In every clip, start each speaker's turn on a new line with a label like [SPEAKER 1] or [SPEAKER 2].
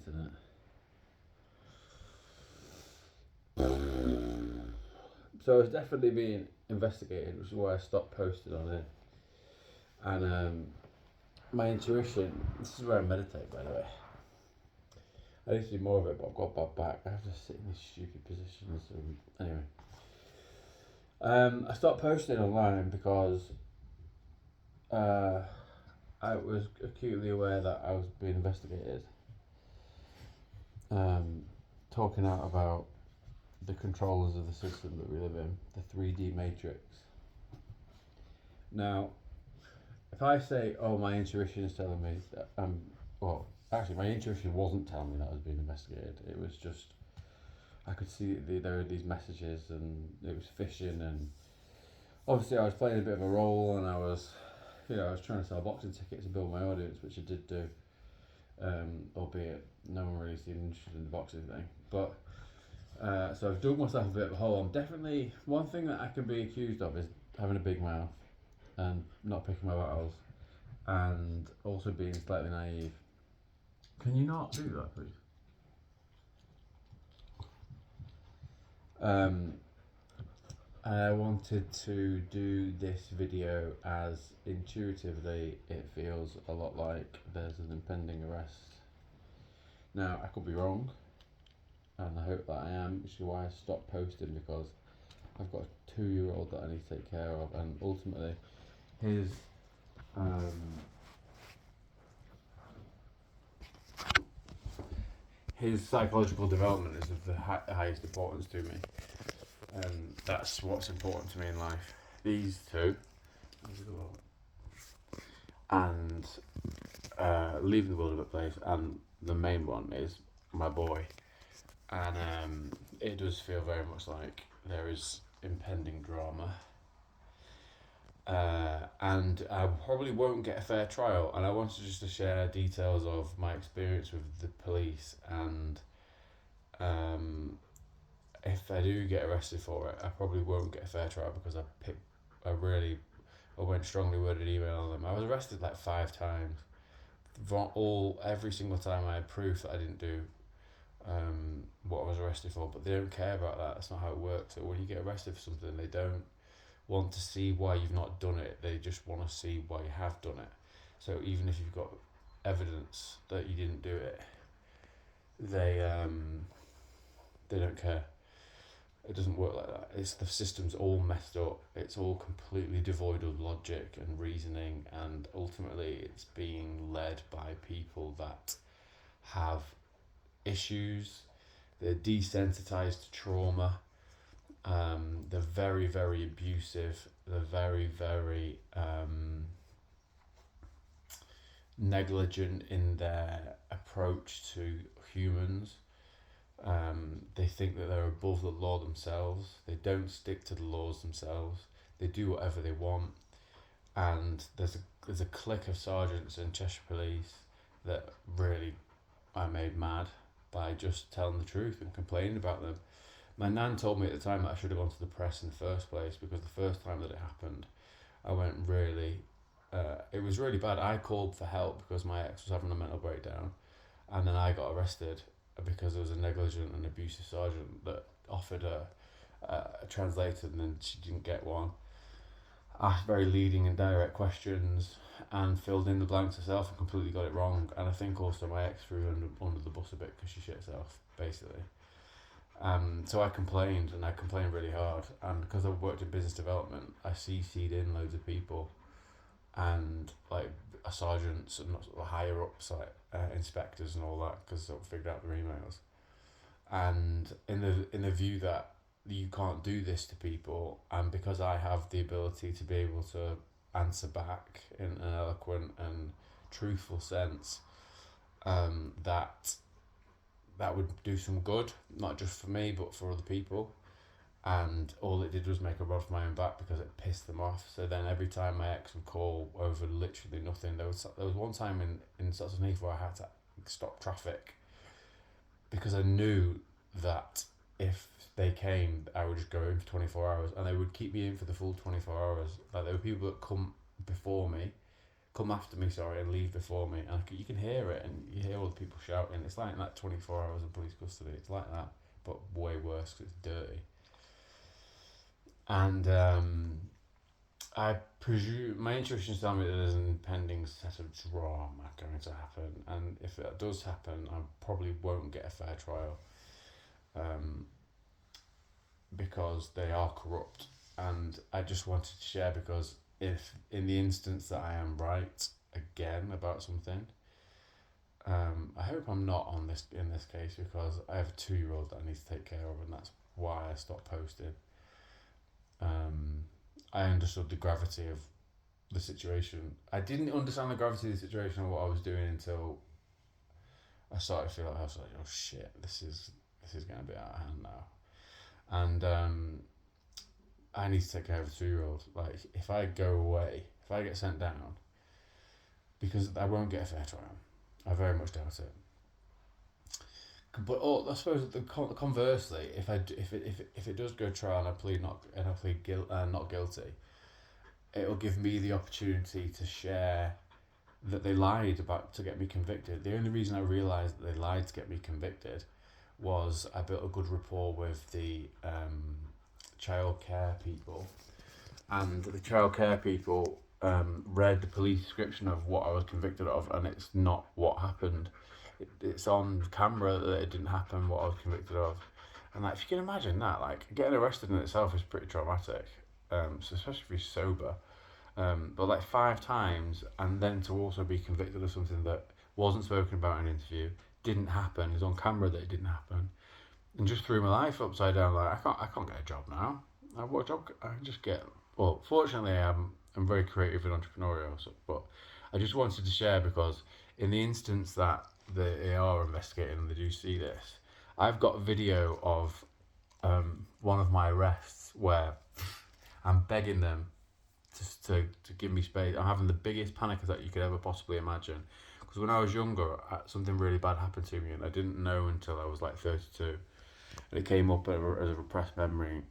[SPEAKER 1] internet. So it's definitely being investigated, which is why I stopped posting on it. And my intuition, this is where I meditate, by the way. I used to do more of it, but I've got bad back. I have to sit in these stupid positions. Anyway. I stopped posting online because I was acutely aware that I was being investigated. Talking out about the controllers of the system that we live in, the 3D matrix. Now, if I say, oh, my intuition is telling me that actually, my intuition wasn't telling me that I was being investigated. It was just, I could see there were these messages and it was phishing, and obviously I was playing a bit of a role, and I was trying to sell boxing tickets and build my audience, which I did do, albeit no one really seemed interested in the boxing thing. But so I've dug myself a bit of a hole. I'm definitely, one thing that I can be accused of is having a big mouth and not picking my battles, and also being slightly naive. Can you not do that, please? I wanted to do this video as intuitively it feels a lot like there's an impending arrest. Now, I could be wrong, and I hope that I am, which is why I stopped posting, because I've got a 2-year-old that I need to take care of, and ultimately his psychological development is of the highest importance to me, and that's what's important to me in life. These two, and leaving the world a bit place, and the main one is my boy, and it does feel very much like there is impending drama. And I probably won't get a fair trial, and I wanted just to share details of my experience with the police, and if I do get arrested for it, I probably won't get a fair trial, because I went strongly worded email on them. I was arrested like 5 times. Every single time I had proof that I didn't do what I was arrested for, but they don't care about that. That's not how it works. So when you get arrested for something, they don't want to see why you've not done it. They just want to see why you have done it. So even if you've got evidence that you didn't do it, they don't care. It doesn't work like that. The system's all messed up. It's all completely devoid of logic and reasoning, and ultimately it's being led by people that have issues. They're desensitized to trauma. They're very, very abusive. They're very, very negligent in their approach to humans. They think that they're above the law themselves. They don't stick to the laws themselves. They do whatever they want. And there's a clique of sergeants in Cheshire Police that really I made mad by just telling the truth and complaining about them. My nan told me at the time that I should have gone to the press in the first place, because the first time that it happened, I went really, it was really bad. I called for help because my ex was having a mental breakdown, and then I got arrested because there was a negligent and abusive sergeant that offered a translator, and then she didn't get one. Asked very leading and direct questions and filled in the blanks herself and completely got it wrong. And I think also my ex threw her under the bus a bit because she shit herself, basically. So I complained, and I complained really hard. And because I've worked in business development, I CC'd in loads of people, and like sergeants and higher ups, like inspectors and all that, because I figured out their emails. And in the view that you can't do this to people, and because I have the ability to be able to answer back in an eloquent and truthful sense, that would do some good, not just for me but for other people. And all it did was make a rod for my own back, because it pissed them off. So then every time my ex would call over literally nothing, there was one time in Sutton Heath where I had to stop traffic because I knew that if they came, I would just go in for 24 hours, and they would keep me in for the full 24 hours. Like, there were people that come before me, come after me, sorry, and leave before me. And you can hear it, and you hear all the people shouting. It's like that 24 hours of police custody. It's like that, but way worse because it's dirty. And I presume my intuitions tell me that there's an impending set of drama going to happen, and if that does happen, I probably won't get a fair trial, because they are corrupt. And I just wanted to share, because if in the instance that I am right again about something, I hope I'm not in this case, because I have a 2-year-old that I need to take care of, and that's why I stopped posting. I understood the gravity of the situation. I didn't understand the gravity of the situation or what I was doing until I started to feel like, I was like, oh shit, this is going to be out of hand now. And I need to take care of a 2-year-old. Like, if I go away, if I get sent down, because I won't get a fair trial. I very much doubt it. But I suppose conversely, if it does go to trial and I plead not guilty, it'll give me the opportunity to share that they lied to get me convicted. The only reason I realised that they lied to get me convicted was I built a good rapport with the childcare people, and the childcare people read the police description of what I was convicted of, and it's not what happened. It's on camera that it didn't happen, what I was convicted of. And like, if you can imagine that, like, getting arrested in itself is pretty traumatic, so especially if you're sober. But like 5 times, and then to also be convicted of something that wasn't spoken about in an interview, didn't happen, is on camera that it didn't happen, and just threw my life upside down. Like, I can't get a job now. What job I can just get? Well, fortunately, I'm very creative and entrepreneurial, but I just wanted to share, because in the instance that they are investigating and they do see this, I've got a video of one of my arrests where I'm begging them to give me space. I'm having the biggest panic attack you could ever possibly imagine, because when I was younger, something really bad happened to me, and I didn't know until I was like 32, and it came up as a repressed memory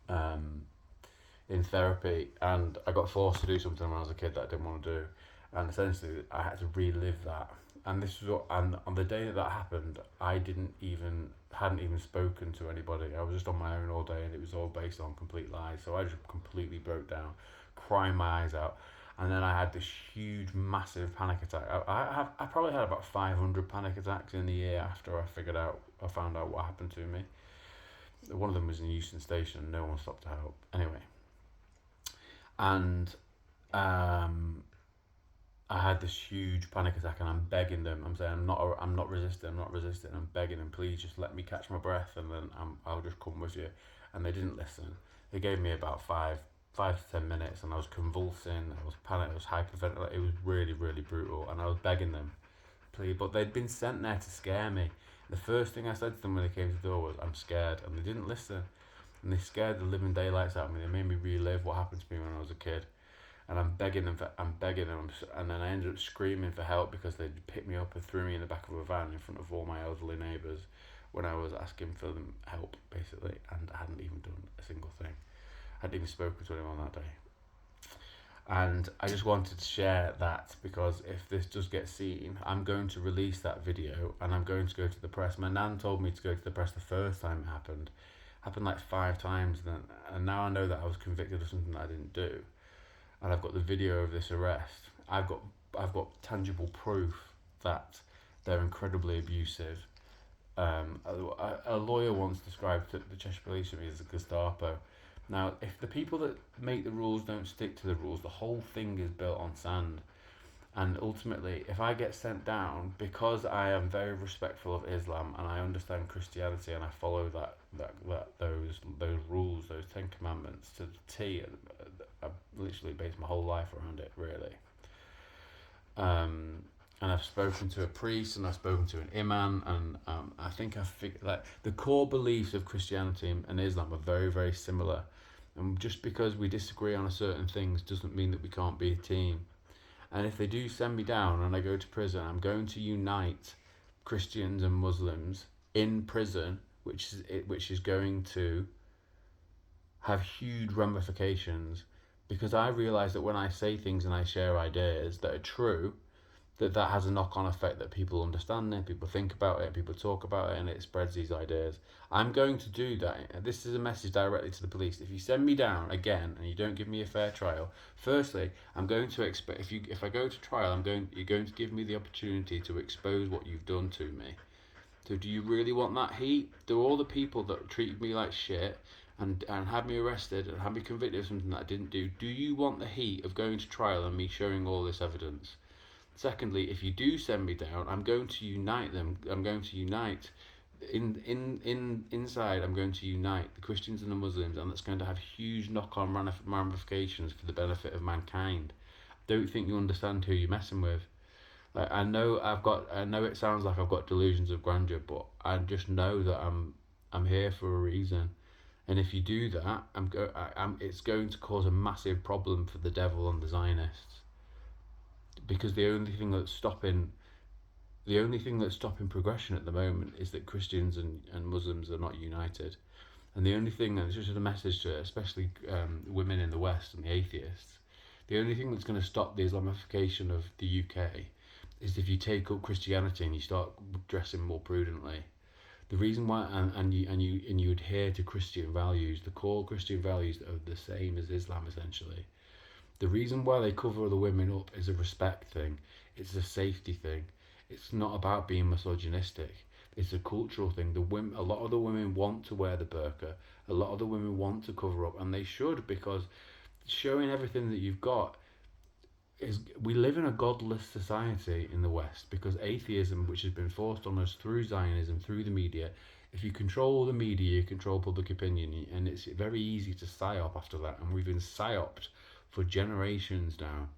[SPEAKER 1] in therapy, and I got forced to do something when I was a kid that I didn't want to do, and essentially I had to relive that. And and on the day that happened, I hadn't even spoken to anybody. I was just on my own all day, and it was all based on complete lies. So I just completely broke down, crying my eyes out, and then I had this huge, massive panic attack. I probably had about 500 panic attacks in the year after I found out what happened to me. One of them was in Euston Station, and no one stopped to help. Anyway, and I had this huge panic attack, and I'm begging them. I'm saying, I'm not resisting. I'm begging them, please just let me catch my breath, and then I'll just come with you. And they didn't listen. They gave me about 5 to 10 minutes, and I was convulsing. I was panicked. I was hyperventilating. It was really, really brutal, and I was begging them, please. But they'd been sent there to scare me. The first thing I said to them when they came to the door was, I'm scared, and they didn't listen. And they scared the living daylights out of me. They made me relive what happened to me when I was a kid. And I'm begging them, and then I ended up screaming for help, because they picked me up and threw me in the back of a van in front of all my elderly neighbours when I was asking for them help, basically, and I hadn't even done a single thing. I hadn't even spoken to anyone that day. And I just wanted to share that, because if this does get seen, I'm going to release that video, and I'm going to go to the press. My nan told me to go to the press the first time it happened like 5 times, and now I know that I was convicted of something that I didn't do. And I've got the video of this arrest. I've got tangible proof that they're incredibly abusive. A lawyer once described the Cheshire Police to me as a Gestapo. Now, if the people that make the rules don't stick to the rules, the whole thing is built on sand. And ultimately, if I get sent down, because I am very respectful of Islam and I understand Christianity and I follow those rules, those 10 commandments to the T, I've literally based my whole life around it, really. And I've spoken to a priest, and I've spoken to an imam, and I think I've figured that the core beliefs of Christianity and Islam are very, very similar. And just because we disagree on certain things doesn't mean that we can't be a team. And if they do send me down and I go to prison, I'm going to unite Christians and Muslims in prison, which is going to have huge ramifications, because I realise that when I say things and I share ideas that are true, that has a knock-on effect, that people understand it, people think about it, people talk about it, and it spreads these ideas. I'm going to do that. This is a message directly to the police. If you send me down again and you don't give me a fair trial, firstly, I'm going to expect, if I go to trial, you're going to give me the opportunity to expose what you've done to me. So do you really want that heat? Do all the people that treated me like shit and had me arrested and had me convicted of something that I didn't do you want the heat of going to trial and me showing all this evidence? Secondly, if you do send me down, I'm going to unite them. I'm going to unite inside. I'm going to unite the Christians and the Muslims, and that's going to have huge knock-on ramifications for the benefit of mankind. Don't think you understand who you're messing with. Like, I know it sounds like I've got delusions of grandeur, but I just know that I'm here for a reason. And if you do that, it's going to cause a massive problem for the devil and the Zionists, because the only thing that's stopping progression at the moment is that Christians and Muslims are not united. And the only thing, and it's just a message to especially women in the West and the atheists, the only thing that's going to stop the Islamification of the UK is if you take up Christianity and you start dressing more prudently. The reason why, and you adhere to Christian values, the core Christian values that are the same as Islam essentially. The reason why they cover the women up is a respect thing. It's a safety thing. It's not about being misogynistic. It's a cultural thing. A lot of the women want to wear the burqa. A lot of the women want to cover up, and they should, because showing everything that you've got is. We live in a godless society in the West because atheism, which has been forced on us through Zionism, through the media. If you control the media, you control public opinion, and it's very easy to psyop after that. And we've been psyoped for generations now.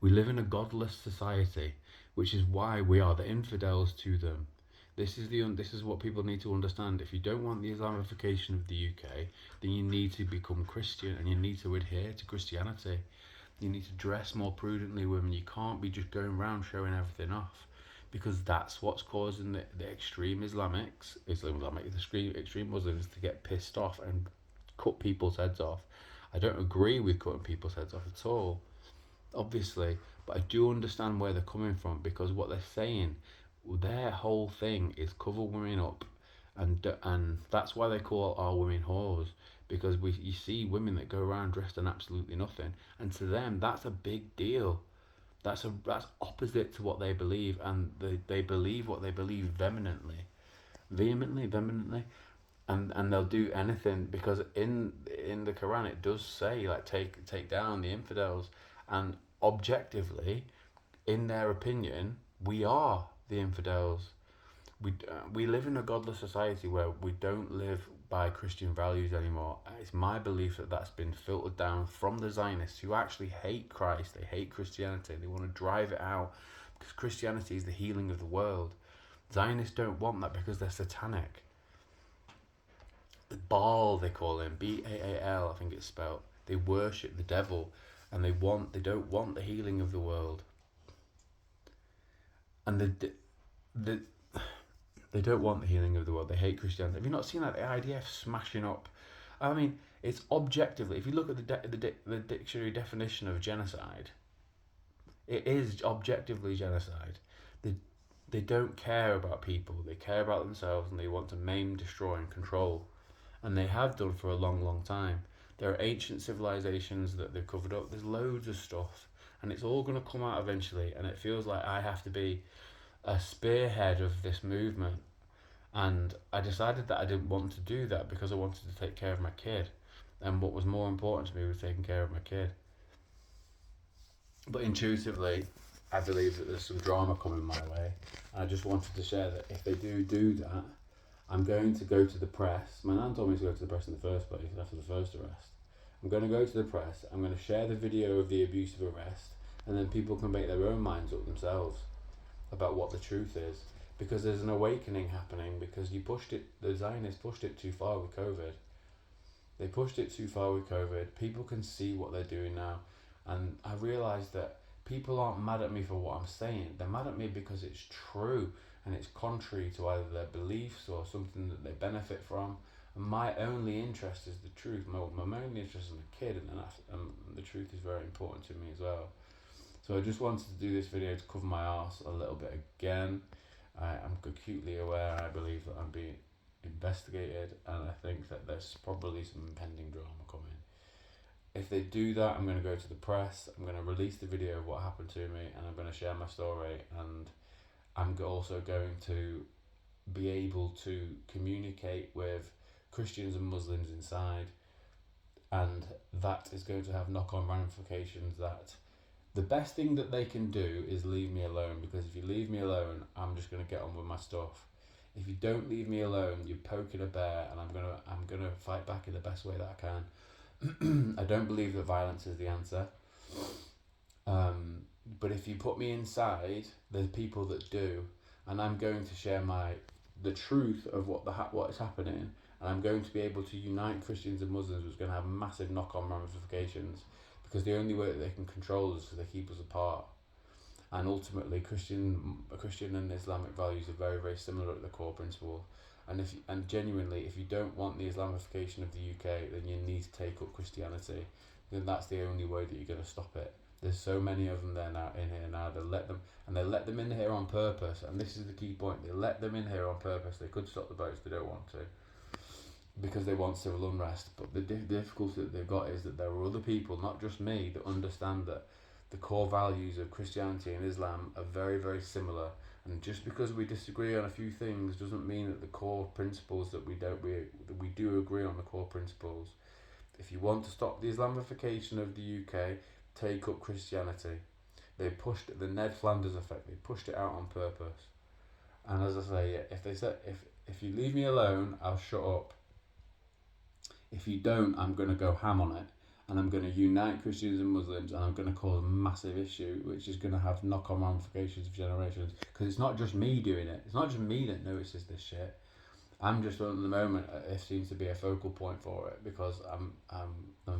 [SPEAKER 1] We live in a godless society, which is why we are the infidels to them. This is what people need to understand. If you don't want the Islamification of the UK, then you need to become Christian and you need to adhere to Christianity. You need to dress more prudently, women. You can't be just going around showing everything off, because that's what's causing the extreme the extreme Muslims to get pissed off and cut people's heads off. I don't agree with cutting people's heads off at all, obviously, but I do understand where they're coming from, because what they're saying, their whole thing is cover women up, and that's why they call our women whores, because you see women that go around dressed in absolutely nothing, and to them that's a big deal. That's opposite to what they believe, and they believe what they believe vehemently, and they'll do anything, because in the Quran it does say, like, take down the infidels, and objectively, in their opinion, we are the infidels. We live in a godless society where we don't live by Christian values anymore. It's my belief that that's been filtered down from the Zionists, who actually hate Christ. They hate Christianity. They want to drive it out because Christianity is the healing of the world. Zionists don't want that because they're satanic. Baal, they call him, Baal, I think it's spelled. They worship the devil, and they don't want the healing of the world. And they don't want the healing of the world. They hate Christianity. Have you not seen that, the IDF smashing up? I mean, it's objectively, if you look at the dictionary definition of genocide, it is objectively genocide. They don't care about people. They care about themselves, and they want to maim, destroy, and control. And they have done for a long, long time. There are ancient civilizations that they've covered up. There's loads of stuff, and it's all going to come out eventually. And it feels like I have to be a spearhead of this movement. And I decided that I didn't want to do that because I wanted to take care of my kid. And what was more important to me was taking care of my kid. But intuitively, I believe that there's some drama coming my way. And I just wanted to share that if they do that, I'm going to go to the press. My nan told me to go to the press in the first place after the first arrest. I'm going to go to the press. I'm going to share the video of the abusive arrest, and then people can make their own minds up themselves about what the truth is. Because there's an awakening happening, because the Zionists pushed it too far with COVID. They pushed it too far with COVID. People can see what they're doing now. And I realised that people aren't mad at me for what I'm saying. They're mad at me because it's true, and it's contrary to either their beliefs or something that they benefit from. And my only interest is the truth. My only interest is the kid, and the truth is very important to me as well. So I just wanted to do this video to cover my arse a little bit again. I'm acutely aware, I believe that I'm being investigated, and I think that there's probably some impending drama coming. If they do that, I'm going to go to the press, I'm going to release the video of what happened to me, and I'm going to share my story, and I'm also going to be able to communicate with Christians and Muslims inside, and that is going to have knock-on ramifications. That the best thing that they can do is leave me alone, because if you leave me alone, I'm just going to get on with my stuff. If you don't leave me alone, you're poking a bear, and I'm gonna fight back in the best way that I can. I don't believe that violence is the answer. But if you put me inside, there's people that do, and I'm going to share the truth of what is happening, and I'm going to be able to unite Christians and Muslims, which is going to have massive knock-on ramifications, because the only way that they can control us is if they keep us apart. And ultimately, Christian and Islamic values are very, very similar at the core principle. And genuinely, if you don't want the Islamification of the UK, then you need to take up Christianity. Then that's the only way that you're going to stop it. There's so many of them there now in here now. They let them in here on purpose. And this is the key point. They let them in here on purpose. They could stop the boats. They don't want to, because they want civil unrest. But the difficulty that they've got is that there are other people, not just me, that understand that the core values of Christianity and Islam are very, very similar. And just because we disagree on a few things doesn't mean that the core principles that we do agree on the core principles. If you want to stop the Islamification of the UK, take up Christianity. They pushed the Ned Flanders effect. They pushed it out on purpose. And as I say, if you leave me alone, I'll shut up. If you don't, I'm going to go ham on it. And I'm going to unite Christians and Muslims, and I'm going to cause a massive issue, which is going to have knock-on ramifications for generations. Because it's not just me doing it. It's not just me that notices this shit. I'm just, at the moment, it seems to be a focal point for it, because I'm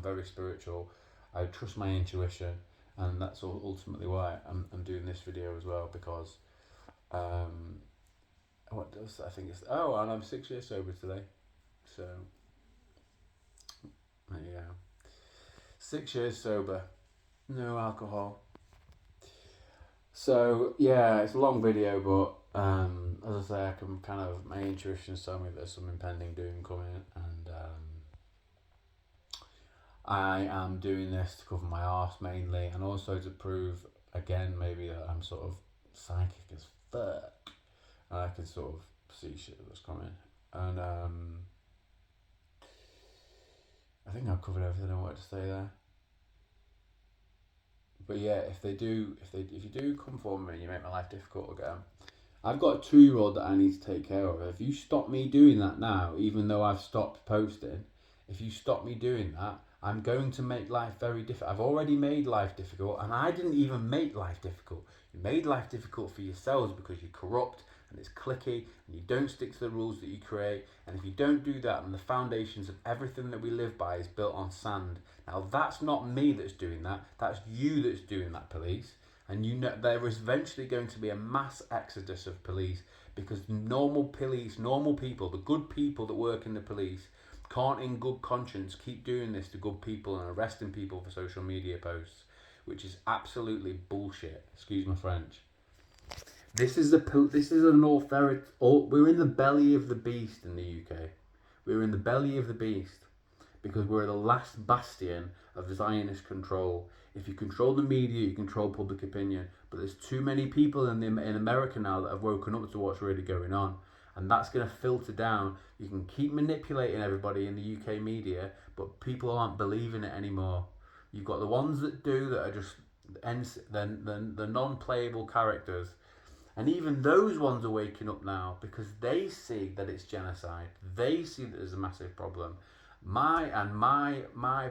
[SPEAKER 1] very spiritual. I trust my intuition, and that's ultimately why I'm doing this video as well, because what does I think it's and I'm 6 years sober today, so there you go. 6 years sober, no alcohol. So yeah, it's a long video, but as I say, I can kind of, my intuition's telling me there's some impending doom coming, and I am doing this to cover my arse mainly, and also to prove again maybe that I'm sort of psychic as fuck, and I can sort of see shit that's coming. And I think I've covered everything I wanted to say there. But yeah, if you do come for me and you make my life difficult again, I've got a 2-year-old that I need to take care of. If you stop me doing that now, even though I've stopped posting, if you stop me doing that, I'm going to make life very difficult. I've already made life difficult, and I didn't even make life difficult. You made life difficult for yourselves because you're corrupt and it's cliquey and you don't stick to the rules that you create. And if you don't do that, then the foundations of everything that we live by is built on sand. Now, that's not me that's doing that. That's you that's doing that, police. And you know there is eventually going to be a mass exodus of police, because normal people, the good people that work in the police, can't in good conscience keep doing this to good people and arresting people for social media posts, which is absolutely bullshit. Excuse my French. This is an authority. We're in the belly of the beast in the UK. We're in the belly of the beast because we're the last bastion of Zionist control. If you control the media, you control public opinion. But there's too many people in America now that have woken up to what's really going on. And that's going to filter down. You can keep manipulating everybody in the UK media, but people aren't believing it anymore. You've got the ones that do, that are just the non-playable characters. And even those ones are waking up now, because they see that it's genocide. They see that there's a massive problem. My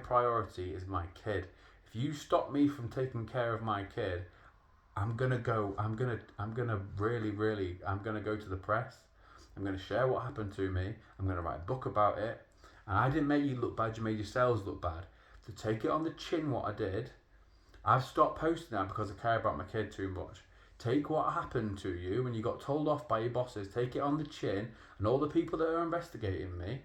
[SPEAKER 1] priority is my kid. If you stop me from taking care of my kid, I'm gonna go to the press. I'm gonna share what happened to me. I'm gonna write a book about it. And I didn't make you look bad, you made yourselves look bad. To take it on the chin what I did, I've stopped posting now because I care about my kid too much. Take what happened to you when you got told off by your bosses, take it on the chin, and all the people that are investigating me,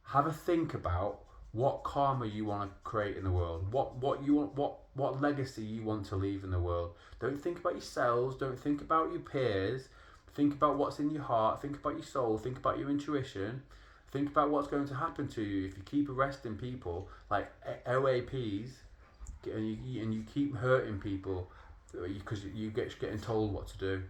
[SPEAKER 1] have a think about what karma you want to create in the world. What legacy you want to leave in the world. Don't think about yourselves. Don't think about your peers. Think about what's in your heart. Think about your soul. Think about your intuition. Think about what's going to happen to you if you keep arresting people like OAPs, and you keep hurting people because you get getting told what to do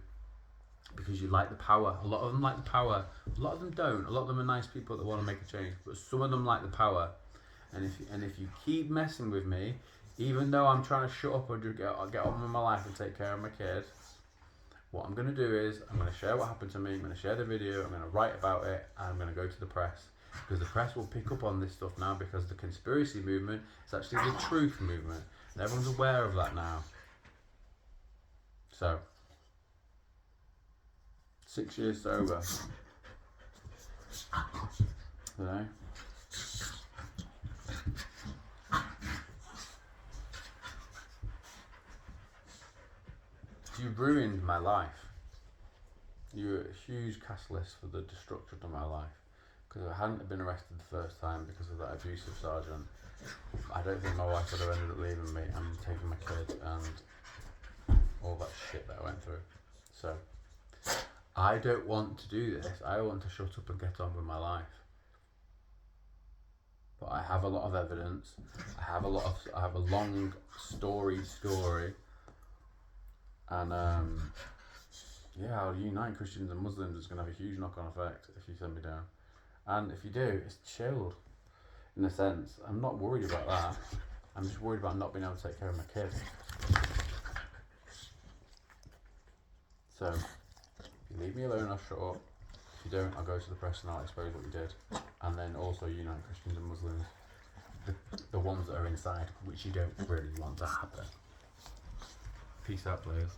[SPEAKER 1] because you like the power. A lot of them like the power. A lot of them don't. A lot of them are nice people that want to make a change, but some of them like the power. And if you keep messing with me, even though I'm trying to shut up or get on with my life and take care of my kids, what I'm going to do is I'm going to share what happened to me. I'm going to share the video. I'm going to write about it, and I'm going to go to the press because the press will pick up on this stuff now because the conspiracy movement is actually the truth movement, and everyone's aware of that now. So, 6 years sober. You know? You ruined my life. You were a huge catalyst for the destruction of my life. Because if I hadn't been arrested the first time because of that abusive sergeant, I don't think my wife would have ended up leaving me and taking my kid and all that shit that I went through. So, I don't want to do this. I want to shut up and get on with my life. But I have a lot of evidence. I have a long story. And yeah, I'll unite Christians and Muslims. It's going to have a huge knock-on effect if you send me down. And if you do, it's chilled. In a sense, I'm not worried about that. I'm just worried about not being able to take care of my kids. So, if you leave me alone, I'll shut up. If you don't, I'll go to the press and I'll expose what you did. And then also unite Christians and Muslims. The ones that are inside, which you don't really want to happen. Peace out, players.